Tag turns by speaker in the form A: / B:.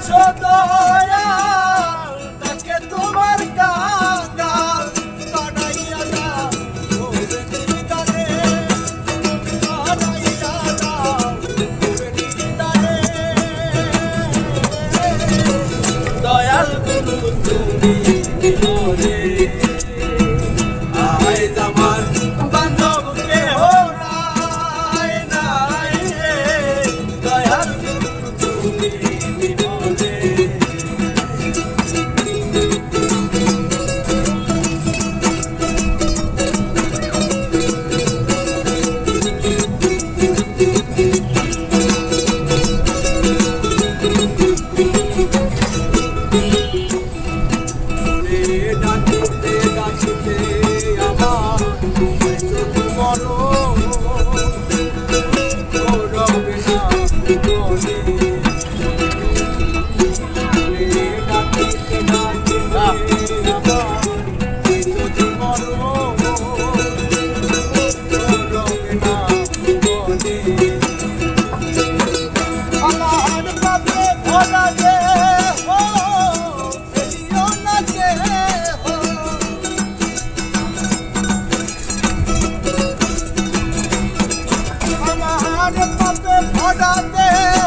A: দয়াল তাকে তোমার কাঙ্গাল বানাইয়া দাও ওরে নিদানে বানাইয়া দাও ওরে নিদানে দয়াল গুরু তুমি মনে আয় আমার বান্ধব কেহ নাই নাই দয়াল গুরু তুমি মনে ডাকিতে ডাকিতে আমার যদি মরো রবে না মনে ডাকিতে ডাকিতে আমার যদি মরো রবে না মনে আমার পাপে ভরা দেহ ফেলিও না দেহ আমার পাপে ভরা দেহ